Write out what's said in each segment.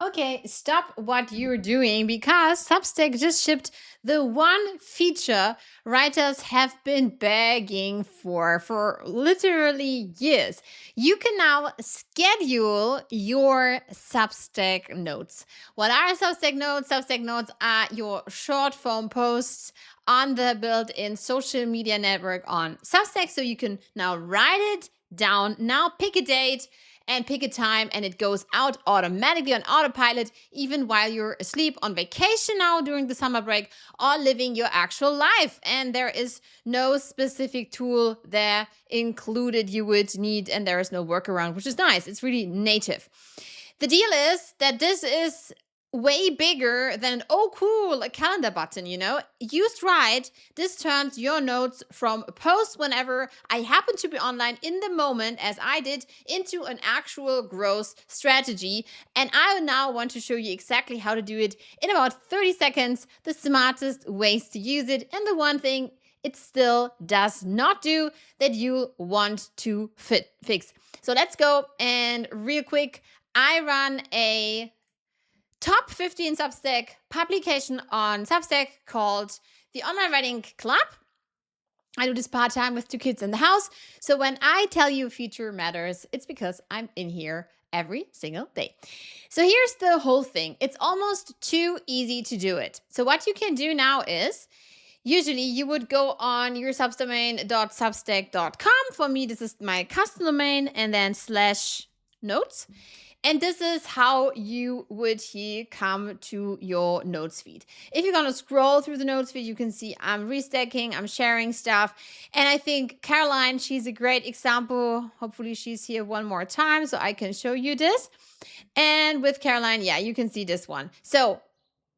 Okay, stop what you're doing because Substack just shipped the one feature writers have been begging for literally years. You can now schedule your Substack notes. What are Substack notes? Substack notes are your short form posts on the built-in social media network on Substack, so you can now write it down. Now pick a date and pick a time, and it goes out automatically on autopilot, even while you're asleep, on vacation now during the summer break, or living your actual life. And there is no specific tool there included you would need, and there is no workaround, which is nice. It's really native. The deal is that this is way bigger than an oh cool a calendar button, used right. This turns your notes from a post whenever I happen to be online in the moment, as I did, into an actual growth strategy. And I now want to show you exactly how to do it in about 30 seconds, the smartest ways to use it, and the one thing it still does not do that you want to fix. So let's go. And real quick, I run a top 15 Substack publication on Substack called the Online Writing Club. I do this part-time with 2 kids in the house. So when I tell you future matters, it's because I'm in here every single day. So here's the whole thing. It's almost too easy to do it. So what you can do now is, usually you would go on your subdomain.substack.com. For me, this is my custom domain, and then /notes. And this is how you would here come to your notes feed. If you're going to scroll through the notes feed, you can see I'm restacking, I'm sharing stuff. And I think Caroline, she's a great example. Hopefully she's here one more time so I can show you this. And with Caroline, yeah, you can see this one. So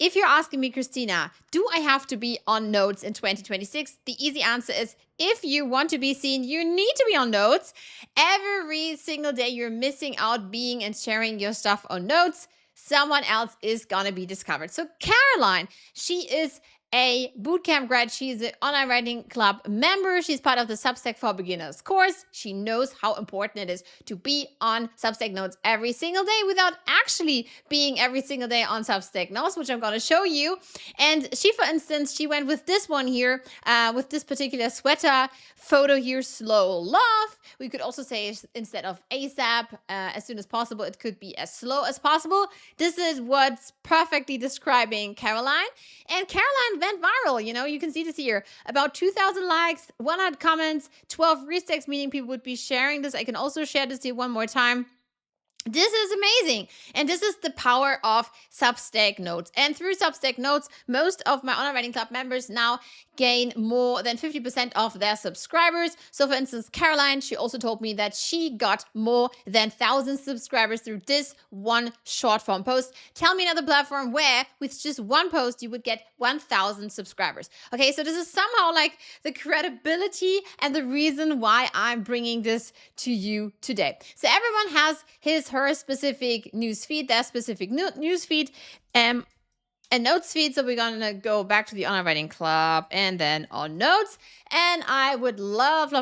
if you're asking me, Christina, do I have to be on Notes in 2026? The easy answer is, if you want to be seen, you need to be on Notes. Every single day you're missing out being and sharing your stuff on Notes, someone else is going to be discovered. So Caroline, she is a bootcamp grad. She's an Online Writing Club member. She's part of the Substack for Beginners course. She knows how important it is to be on Substack Notes every single day without actually being every single day on Substack Notes, which I'm going to show you. And she, for instance, she went with this one here, with this particular sweater photo here, slow love. We could also say, instead of ASAP, as soon as possible, it could be as slow as possible. This is what's perfectly describing Caroline. And Caroline went viral. You can see this here. About 2,000 likes, 100 comments, 12 restacks, meaning people would be sharing this. I can also share this here one more time. This is amazing. And this is the power of Substack Notes. And through Substack Notes, most of my Online Writing Club members now gain more than 50% of their subscribers. So for instance, Caroline, she also told me that she got more than 1,000 subscribers through this one short form post. Tell me another platform where with just one post you would get 1,000 subscribers. Okay, so this is somehow like the credibility and the reason why I'm bringing this to you today. So everyone has her specific news feed, their specific news feed, and notes feed. So we're going to go back to the Online Writing Club and then on Notes. And I would love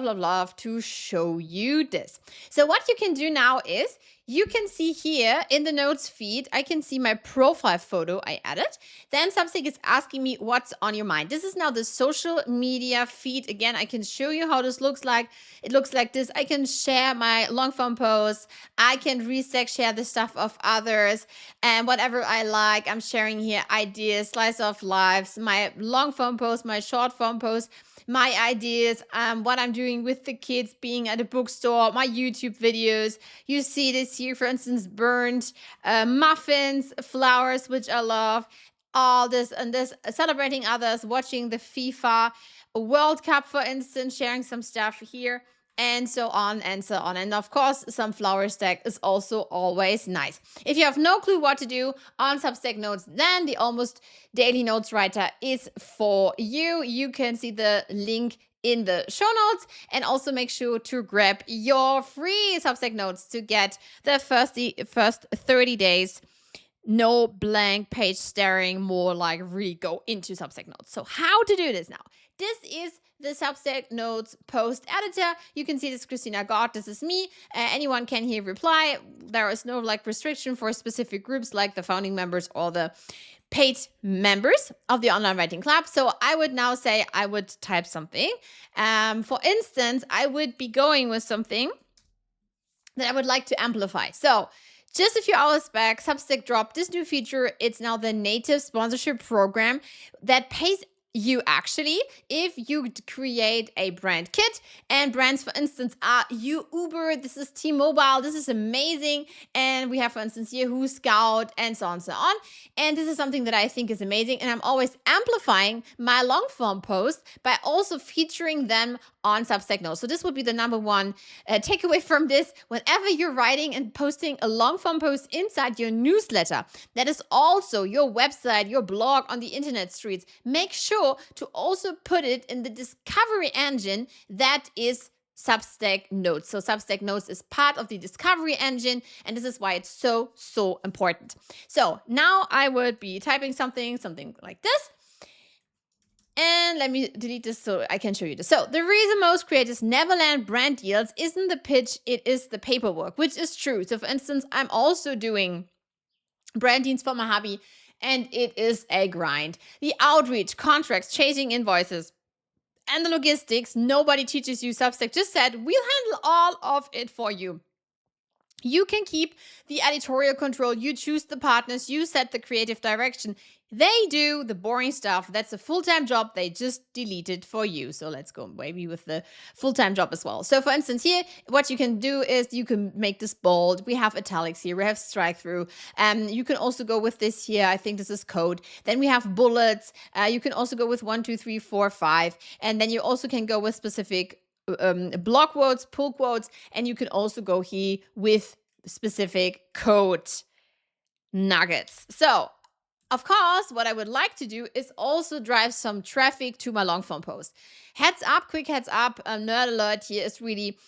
to show you this. So what you can do now is, you can see here in the notes feed, I can see my profile photo I added. Then Substack is asking me what's on your mind. This is now the social media feed. Again, I can show you how this looks like. It looks like this. I can share my long form posts. I can share the stuff of others and whatever I like. I'm sharing here ideas, slice of lives, my long form posts, my short form posts, my ideas, what I'm doing with the kids, being at a bookstore, my YouTube videos. You see this here, for instance, burnt muffins, flowers, which I love, all this and this, celebrating others, watching the FIFA World Cup, for instance, sharing some stuff here, and so on and so on. And of course, some flower stack is also always nice. If you have no clue what to do on Substack Notes, then the Almost Daily Notes Writer is for you. You can see the link in the show notes, and also make sure to grab your free Substack Notes to get the first 30 days. No blank page staring, more like really go into Substack Notes. So how to do this now? This is the Substack Notes post editor. You can see this, Christina God, this is me. Anyone can here reply. There is no like restriction for specific groups like the founding members or the paid members of the online writing club. So I would now say I would type something. For instance, I would be going with something that I would like to amplify. So just a few hours back, Substack dropped this new feature. It's now the native sponsorship program that pays you actually if you create a brand kit. And brands, for instance, are Uber, this is T-Mobile, this is amazing. And we have, for instance, Yahoo, Scout, and so on and so on. And this is something that I think is amazing. And I'm always amplifying my long form post by also featuring them on Substack Notes. So this would be the number one takeaway from this. Whenever you're writing and posting a long form post inside your newsletter, that is also your website, your blog on the internet streets, make sure to also put it in the discovery engine that is Substack Notes. So Substack Notes is part of the discovery engine, and this is why it's so important. So now I would be typing something like this. And let me delete this so I can show you this. So the reason most creators never land brand deals isn't the pitch, it is the paperwork, which is true. So for instance, I'm also doing brand deals for my hobby, and it is a grind. The outreach, contracts, chasing invoices, and the logistics, nobody teaches you. Substack just said, we'll handle all of it for you. You can keep the editorial control. You choose the partners. You set the creative direction. They do the boring stuff. That's a full-time job. They just deleted for you. So let's go maybe with the full-time job as well. So for instance, here, what you can do is you can make this bold. We have italics here. We have strike through. You can also go with this here. I think this is code. Then we have bullets. You can also go with 1, 2, 3, 4, 5. And then you also can go with specific block quotes, pull quotes, and you can also go here with specific code nuggets. So of course, what I would like to do is also drive some traffic to my long form post. Heads up, quick heads up, nerd alert here is really,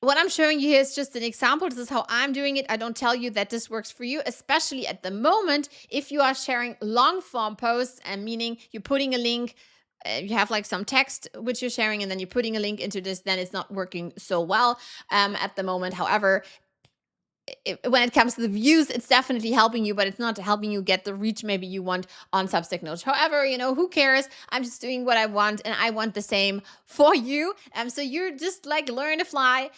what I'm showing you here is just an example. This is how I'm doing it. I don't tell you that this works for you, especially at the moment, if you are sharing long form posts, and meaning you're putting a link, you have like some text which you're sharing, and then you're putting a link into this, then it's not working so well at the moment. However, when it comes to the views, it's definitely helping you, but it's not helping you get the reach maybe you want on Substack Notes. However, who cares? I'm just doing what I want, and I want the same for you. So you're just like learn to fly,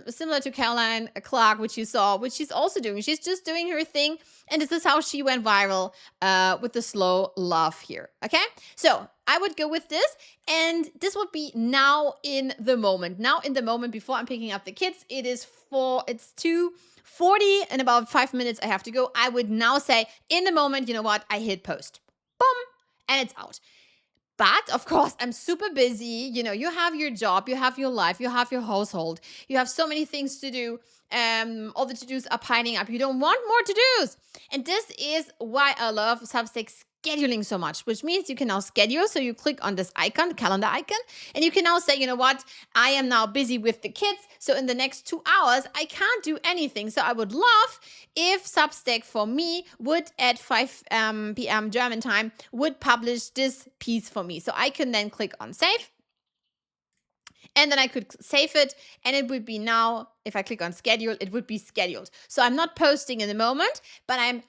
similar to Caroline Clark, which you saw, which she's also doing. She's just doing her thing, and this is how she went viral with the slow love here. Okay, so I would go with this, and this would be now in the moment. Now in the moment, before I'm picking up the kids, it's 2:40, in about 5 minutes I have to go. I would now say, in the moment, you know what? I hit post. Boom, and it's out. But of course, I'm super busy. You have your job, you have your life, you have your household, you have so many things to do. All the to-dos are piling up. You don't want more to-dos. And this is why I love Substack scheduling so much, which means you can now schedule. So you click on this icon, the calendar icon, and you can now say, you know what, I am now busy with the kids. So in the next 2 hours, I can't do anything. So I would love if Substack for me would at 5 p.m. German time would publish this piece for me. So I can then click on save. And then I could save it, and it would be now, if I click on schedule, it would be scheduled. So I'm not posting in the moment, but I'm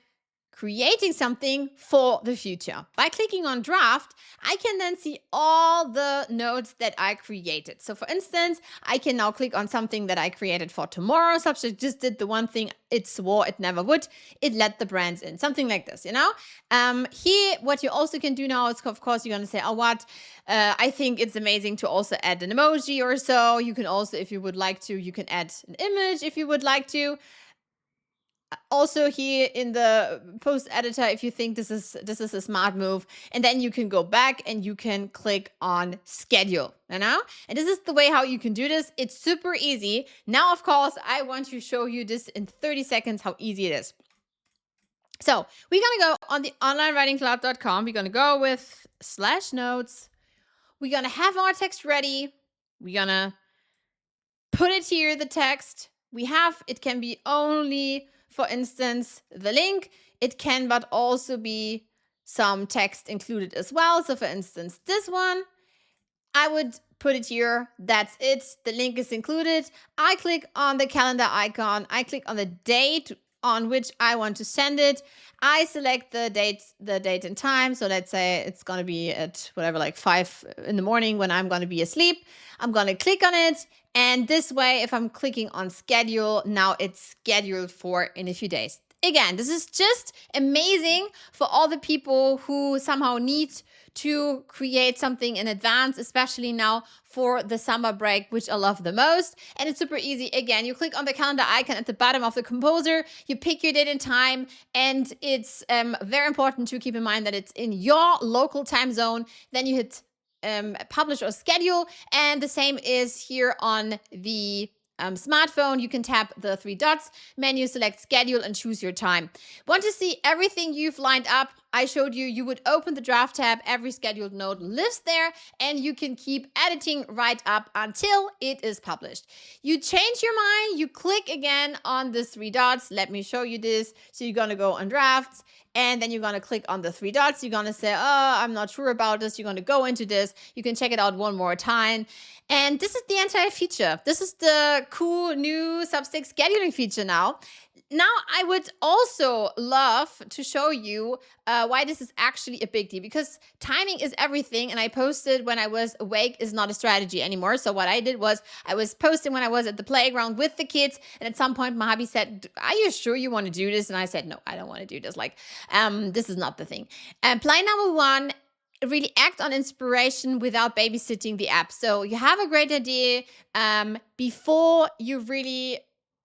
creating something for the future. By clicking on draft, I can then see all the notes that I created. So for instance, I can now click on something that I created for tomorrow. Substack just did the one thing it swore it never would. It let the brands in, something like this, Here, what you also can do now is, of course, you're going to say, I think it's amazing to also add an emoji or so. You can also, if you would like to, you can add an image if you would like to. Also here in the post editor, if you think this is a smart move, and then you can go back and you can click on schedule, And this is the way how you can do this. It's super easy. Now, of course, I want to show you this in 30 seconds, how easy it is. So we're going to go on the onlinewritingclub.com. We're going to go with /notes. We're going to have our text ready. We're going to put it here, the text. It can be only, for instance, the link. It can, but also be some text included as well. So for instance, this one. I would put it here. That's it. The link is included. I click on the calendar icon. I click on the date on which I want to send it. I select the date and time. So let's say it's going to be at whatever, like 5 in the morning when I'm going to be asleep. I'm going to click on it. And this way, if I'm clicking on schedule, now it's scheduled for in a few days. Again, this is just amazing for all the people who somehow need to create something in advance, especially now for the summer break, which I love the most. And it's super easy. Again, you click on the calendar icon at the bottom of the composer, you pick your date and time, and it's very important to keep in mind that it's in your local time zone. Then you hit publish or schedule, and the same is here on the smartphone. You can tap the 3 dots menu, select schedule, and choose your time. Want to see everything you've lined up? I showed you, you would open the draft tab, every scheduled note lives there, and you can keep editing right up until it is published. You change your mind, you click again on the 3 dots. Let me show you this. So you're gonna go on drafts, and then you're gonna click on the 3 dots. You're gonna say, oh, I'm not sure about this. You're gonna go into this. You can check it out one more time. And this is the entire feature. This is the cool new Substack scheduling feature now. Now, I would also love to show you why this is actually a big deal, because timing is everything. And I posted when I was awake is not a strategy anymore. So what I did was I was posting when I was at the playground with the kids. And at some point, my hubby said, are you sure you want to do this? And I said, no, I don't want to do this. Like, this is not the thing. Plan number 1, really act on inspiration without babysitting the app. So you have a great idea before you really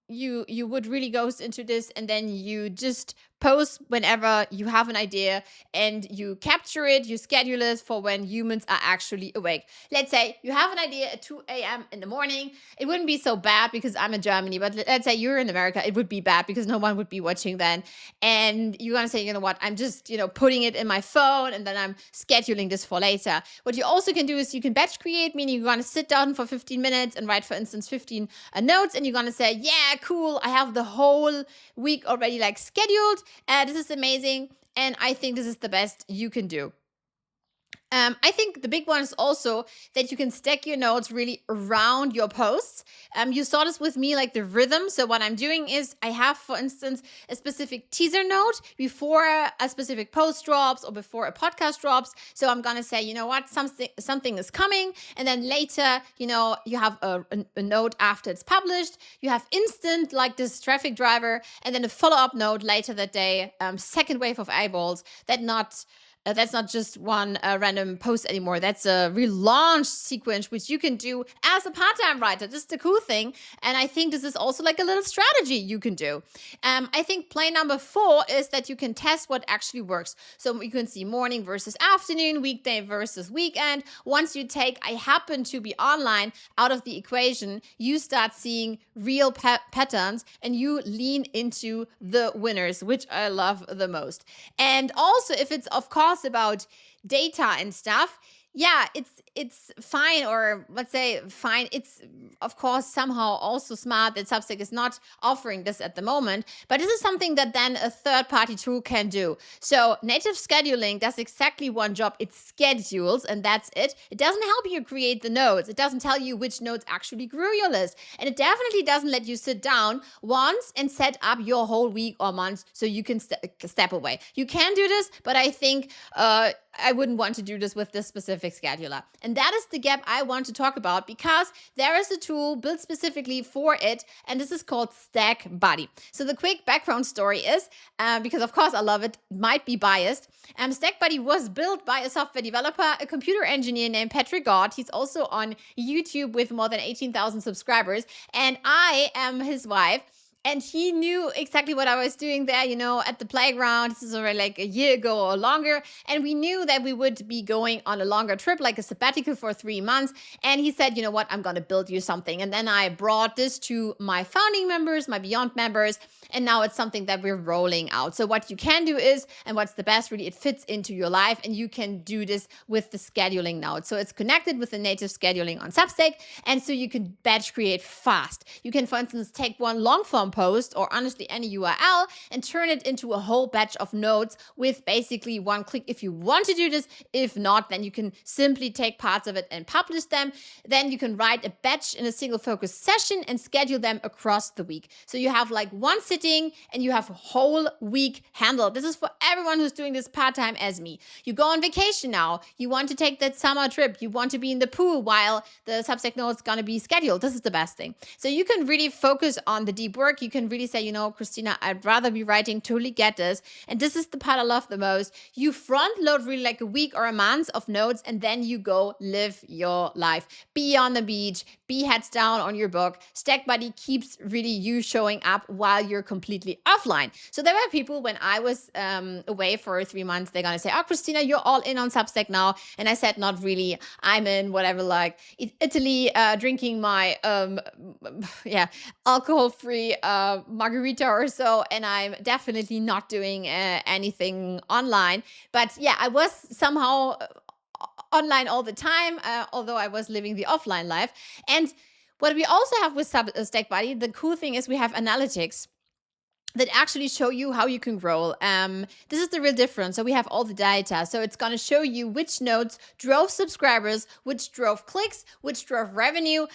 you would really go into this, and then you just post whenever you have an idea, and you capture it, you schedule it for when humans are actually awake. Let's say you have an idea at 2 a.m. in the morning. It wouldn't be so bad because I'm in Germany, but let's say you're in America, it would be bad because no one would be watching then. And you're gonna say, you know what, I'm just, putting it in my phone, and then I'm scheduling this for later. What you also can do is you can batch create, meaning you're gonna sit down for 15 minutes and write, for instance, 15 notes, and you're gonna say, yeah, cool, I have the whole week already like scheduled. This is amazing, and I think this is the best you can do. I think the big one is also that you can stack your notes really around your posts. You saw this with me, like the rhythm. So what I'm doing is I have, for instance, a specific teaser note before a specific post drops or before a podcast drops. So I'm going to say, you know what, something is coming. And then later, you have a note after it's published. You have instant, like this traffic driver, and then a follow-up note later that day, second wave of eyeballs. That's not just one random post anymore. That's a relaunch sequence, which you can do as a part-time writer. This is the cool thing. And I think this is also like a little strategy you can do. I think plan number 4 is that you can test what actually works. So you can see morning versus afternoon, weekday versus weekend. Once you take I happen to be online out of the equation, you start seeing real patterns, and you lean into the winners, which I love the most. And also, if it's, of course, about data and stuff, yeah, it's fine, or let's say fine. It's, of course, somehow also smart that Substack is not offering this at the moment, but this is something that then a third-party tool can do. So native scheduling does exactly one job. It schedules, and that's it. It doesn't help you create the notes. It doesn't tell you which notes actually grew your list. And it definitely doesn't let you sit down once and set up your whole week or month so you can step away. You can do this, but I think I wouldn't want to do this with this specific scheduler. And that is the gap I want to talk about, because there is a tool built specifically for it, and this is called StackBuddy. So the quick background story is, because of course I love it, might be biased, StackBuddy was built by a software developer, a computer engineer named Patrick Gott. He's also on YouTube with more than 18,000 subscribers, and I am his wife. And he knew exactly what I was doing there, at the playground. This is already like a year ago or longer. And we knew that we would be going on a longer trip, like a sabbatical for 3 months. And he said, you know what, I'm going to build you something. And then I brought this to my founding members, my Beyond members. And now it's something that we're rolling out. So what you can do is, and what's the best, really, it fits into your life. And you can do this with the scheduling now. So it's connected with the native scheduling on Substack. And so you can batch create fast. You can, for instance, take one long form post or honestly any URL and turn it into a whole batch of notes with basically one click if you want to do this. If not, then you can simply take parts of it and publish them. Then you can write a batch in a single focus session and schedule them across the week. So you have like one sitting and you have a whole week handled. This is for everyone who's doing this part-time as me. You go on vacation now. You want to take that summer trip. You want to be in the pool while the Substack Note is going to be scheduled. This is the best thing. So you can really focus on the deep work. You can really say, you know, Christina, I'd rather be writing, totally get this. And this is the part I love the most. You front load really like a week or a month of notes, and then you go live your life. Be on the beach, be heads down on your book. StackBuddy keeps really you showing up while you're completely offline. So there were people when I was away for 3 months, they're going to say, oh, Christina, you're all in on Substack now. And I said, not really. I'm in whatever, like Italy, drinking my alcohol-free margarita or so. And I'm definitely not doing anything online. But yeah, I was somehow online all the time, although I was living the offline life. And what we also have with StackBuddy, the cool thing is we have analytics that actually show you how you can grow. This is the real difference. So we have all the data. So it's going to show you which notes drove subscribers, which drove clicks, which drove revenue,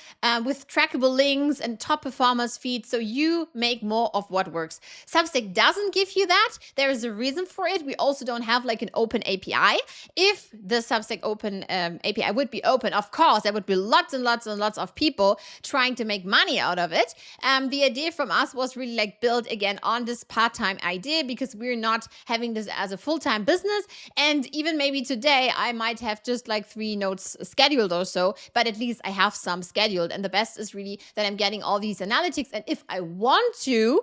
with trackable links and top performance feeds. So you make more of what works. Substack doesn't give you that. There is a reason for it. We also don't have like an open API. If the Substack open API would be open, of course, there would be lots and lots and lots of people trying to make money out of it. The idea from us was really like build again on this part-time idea, because we're not having this as a full-time business. And even maybe today I might have just like 3 notes scheduled or so, but at least I have some scheduled. And the best is really that I'm getting all these analytics. And if I want to,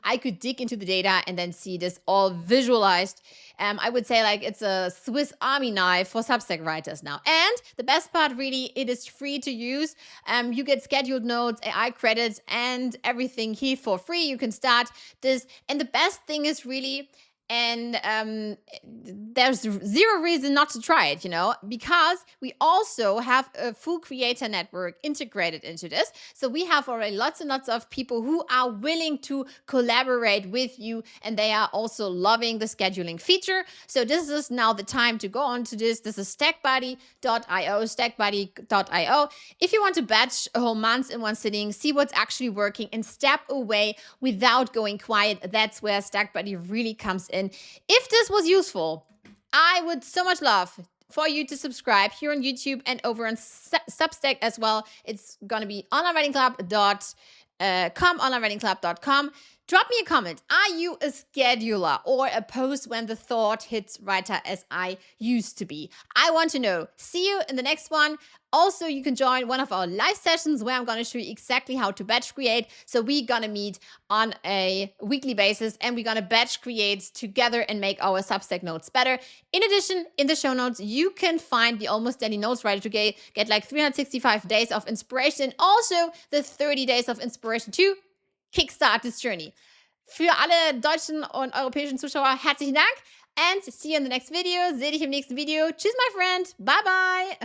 I could dig into the data and then see this all visualized. I would say like it's a Swiss Army knife for Substack writers now. And the best part, really, it is free to use. You get scheduled notes, AI credits, and everything here for free. You can start this. And the best thing is really, and there's zero reason not to try it, because we also have a full creator network integrated into this. So we have already lots and lots of people who are willing to collaborate with you, and they are also loving the scheduling feature. So this is now the time to go on to this. This is stackbuddy.io. If you want to batch a whole month in one sitting, see what's actually working, and step away without going quiet, that's where StackBuddy really comes in. If this was useful, I would so much love for you to subscribe here on YouTube and over on Substack as well. It's going to be onlinewritingclub.com. Drop me a comment. Are you a scheduler or a post when the thought hits writer as I used to be? I want to know. See you in the next one. Also, you can join one of our live sessions where I'm going to show you exactly how to batch create. So we're going to meet on a weekly basis and we're going to batch create together and make our Substack notes better. In addition, in the show notes, you can find the Almost Daily Notes Writer to get like 365 days of inspiration and also the 30 days of inspiration to kickstart this journey. Für alle deutschen und europäischen Zuschauer herzlichen Dank and see you in the next video. Seh dich im nächsten Video. Tschüss, my friend. Bye, bye.